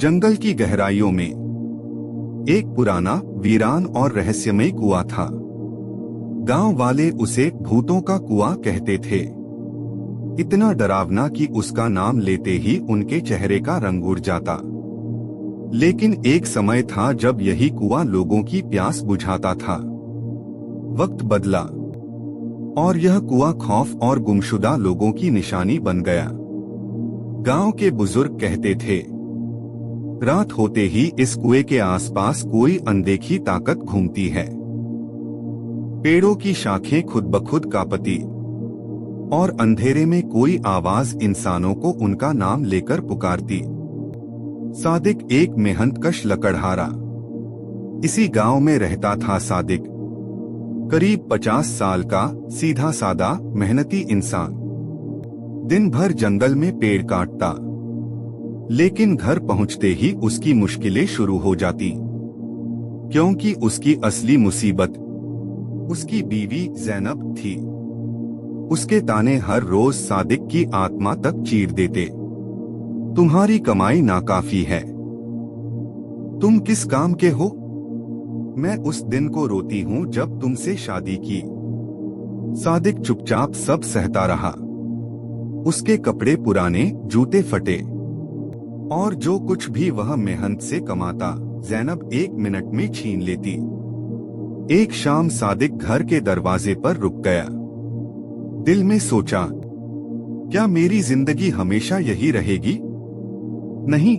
जंगल की गहराइयों में एक पुराना, वीरान और रहस्यमय कुआं था। गांव वाले उसे भूतों का कुआं कहते थे। इतना डरावना कि उसका नाम लेते ही उनके चेहरे का रंग उड़ जाता। लेकिन एक समय था जब यही कुआं लोगों की प्यास बुझाता था। वक्त बदला और यह कुआं खौफ और गुमशुदा लोगों की निशानी बन गया। गांव के बुजुर्ग कहते थे, रात होते ही इस कुएं के आसपास कोई अनदेखी ताकत घूमती है। पेड़ों की शाखें खुद ब खुद कांपती और अंधेरे में कोई आवाज इंसानों को उनका नाम लेकर पुकारती। सादिक एक मेहनतकश लकड़हारा इसी गांव में रहता था। सादिक करीब 50 साल का सीधा सादा मेहनती इंसान। दिन भर जंगल में पेड़ काटता, लेकिन घर पहुंचते ही उसकी मुश्किलें शुरू हो जाती, क्योंकि उसकी असली मुसीबत उसकी बीवी ज़ैनब थी। उसके ताने हर रोज सादिक की आत्मा तक चीर देते। तुम्हारी कमाई नाकाफी है, तुम किस काम के हो? मैं उस दिन को रोती हूँ जब तुमसे शादी की। सादिक चुपचाप सब सहता रहा। उसके कपड़े पुराने, जूते फटे, और जो कुछ भी वह मेहनत से कमाता ज़ैनब 1 मिनट में छीन लेती। एक शाम सादिक घर के दरवाजे पर रुक गया। दिल में सोचा, क्या मेरी जिंदगी हमेशा यही रहेगी? नहीं,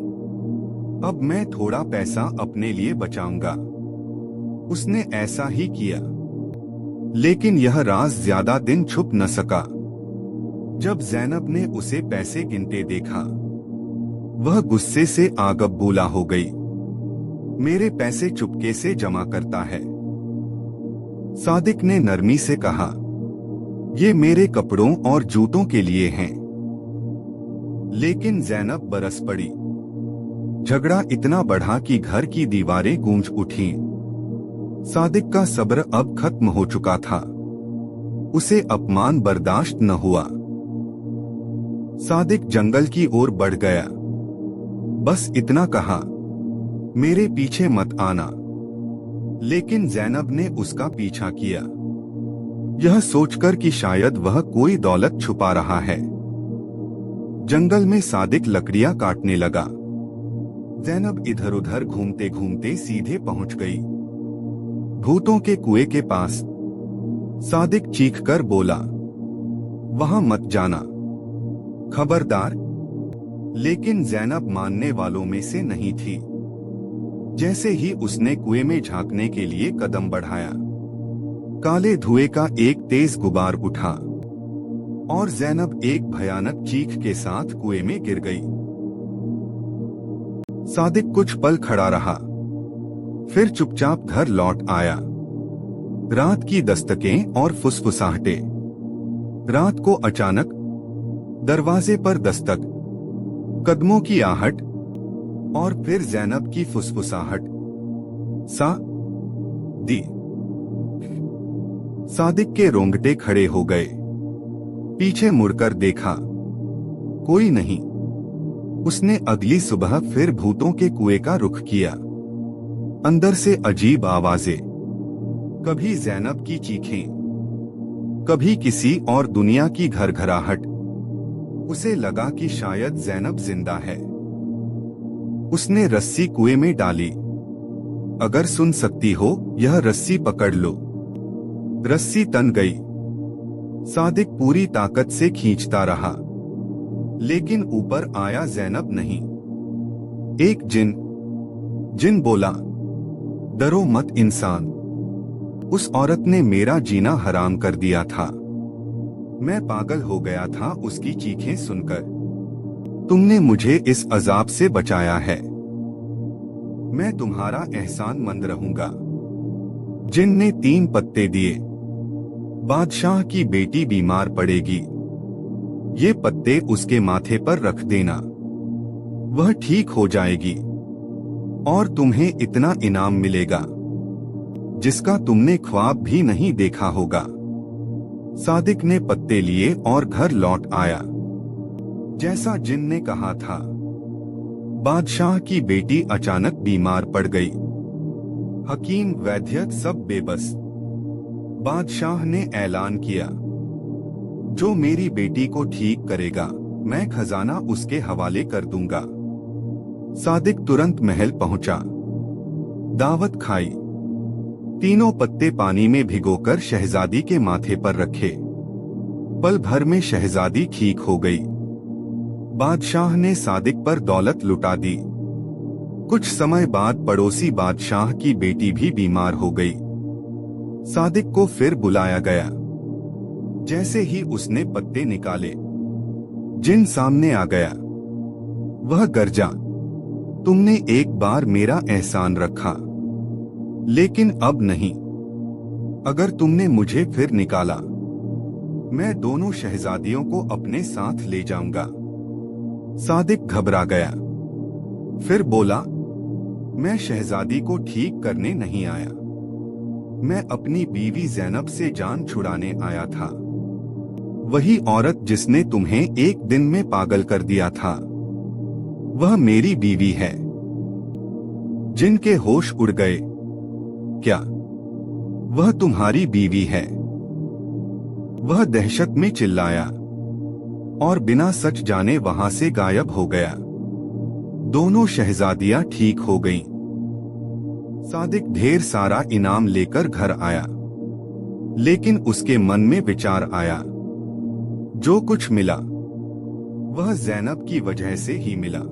अब मैं थोड़ा पैसा अपने लिए बचाऊंगा। उसने ऐसा ही किया, लेकिन यह राज ज्यादा दिन छुप न सका। जब ज़ैनब ने उसे पैसे गिनते देखा, वह गुस्से से आग बबूला हो गई। मेरे पैसे चुपके से जमा करता है। सादिक ने नरमी से कहा, ये मेरे कपड़ों और जूतों के लिए हैं। लेकिन ज़ैनब बरस पड़ी। झगड़ा इतना बढ़ा कि घर की दीवारें गूंज उठीं। सादिक का सब्र अब खत्म हो चुका था। उसे अपमान बर्दाश्त न हुआ। सादिक जंगल की ओर बढ़ गया। बस इतना कहा, मेरे पीछे मत आना। लेकिन ज़ैनब ने उसका पीछा किया, यह सोचकर कि शायद वह कोई दौलत छुपा रहा है। जंगल में सादिक लकड़ियां काटने लगा। ज़ैनब इधर उधर घूमते घूमते सीधे पहुंच गई भूतों के कुएं के पास। सादिक चीखकर बोला, वहां मत जाना, खबरदार। लेकिन ज़ैनब मानने वालों में से नहीं थी। जैसे ही उसने कुएं में झांकने के लिए कदम बढ़ाया, काले धुएं का एक तेज गुबार उठा और ज़ैनब एक भयानक चीख के साथ कुएं में गिर गई। सादिक कुछ पल खड़ा रहा, फिर चुपचाप घर लौट आया। रात की दस्तकें और फुसफुसाहटें। रात को अचानक दरवाजे पर दस्तक, कदमों की आहट और फिर ज़ैनब की फुसफुसाहट। दी सादिक के रोंगटे खड़े हो गए। पीछे मुड़कर देखा, कोई नहीं। उसने अगली सुबह फिर भूतों के कुएं का रुख किया। अंदर से अजीब आवाजें, कभी ज़ैनब की चीखें, कभी किसी और दुनिया की घरघराहट। उसे लगा कि शायद ज़ैनब जिंदा है। उसने रस्सी कुएं में डाली। अगर सुन सकती हो, यह रस्सी पकड़ लो। रस्सी तन गई। सादिक पूरी ताकत से खींचता रहा, लेकिन ऊपर आया ज़ैनब नहीं। एक जिन बोला, डरो मत इंसान। उस औरत ने मेरा जीना हराम कर दिया था। मैं पागल हो गया था उसकी चीखें सुनकर। तुमने मुझे इस अजाब से बचाया है। मैं तुम्हारा एहसानमंद रहूंगा। जिन ने 3 पत्ते दिए। बादशाह की बेटी बीमार पड़ेगी, ये पत्ते उसके माथे पर रख देना, वह ठीक हो जाएगी और तुम्हें इतना इनाम मिलेगा जिसका तुमने ख्वाब भी नहीं देखा होगा। सादिक ने पत्ते लिए और घर लौट आया। जैसा जिन ने कहा था, बादशाह की बेटी अचानक बीमार पड़ गई। हकीम, वैद्य सब बेबस। बादशाह ने ऐलान किया, जो मेरी बेटी को ठीक करेगा मैं खजाना उसके हवाले कर दूंगा। सादिक तुरंत महल पहुंचा, दावत खाई। तीनों पत्ते पानी में भिगोकर शहजादी के माथे पर रखे। पल भर में शहजादी ठीक हो गई। बादशाह ने सादिक पर दौलत लुटा दी। कुछ समय बाद पड़ोसी बादशाह की बेटी भी बीमार हो गई। सादिक को फिर बुलाया गया। जैसे ही उसने पत्ते निकाले, जिन सामने आ गया। वह गरजा, तुमने एक बार मेरा एहसान रखा, लेकिन अब नहीं। अगर तुमने मुझे फिर निकाला, मैं दोनों शहजादियों को अपने साथ ले जाऊंगा। सादिक घबरा गया। फिर बोला, मैं शहजादी को ठीक करने नहीं आया, मैं अपनी बीवी ज़ैनब से जान छुड़ाने आया था। वही औरत जिसने तुम्हें एक दिन में पागल कर दिया था, वह मेरी बीवी है। जिनके होश उड़ गए, क्या वह तुम्हारी बीवी है? वह दहशत में चिल्लाया और बिना सच जाने वहां से गायब हो गया। दोनों शहजादियां ठीक हो गईं। सादिक ढेर सारा इनाम लेकर घर आया, लेकिन उसके मन में विचार आया, जो कुछ मिला वह ज़ैनब की वजह से ही मिला।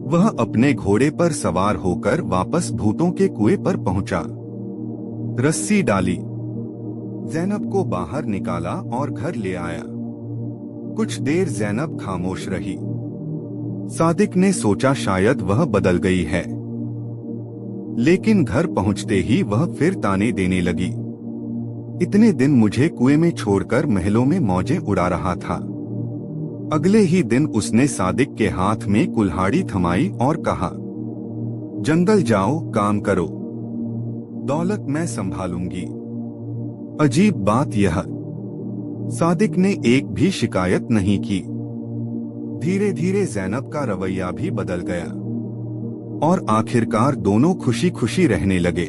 वह अपने घोड़े पर सवार होकर वापस भूतों के कुएं पर पहुंचा। रस्सी डाली, ज़ैनब को बाहर निकाला और घर ले आया। कुछ देर ज़ैनब खामोश रही। सादिक ने सोचा शायद वह बदल गई है, लेकिन घर पहुंचते ही वह फिर ताने देने लगी। इतने दिन मुझे कुएं में छोड़कर महलों में मौजें उड़ा रहा था। अगले ही दिन उसने सादिक के हाथ में कुल्हाड़ी थमाई और कहा, जंगल जाओ, काम करो, दौलत मैं संभालूंगी। अजीब बात यह, सादिक ने एक भी शिकायत नहीं की। धीरे धीरे ज़ैनब का रवैया भी बदल गया और आखिरकार दोनों खुशी खुशी रहने लगे।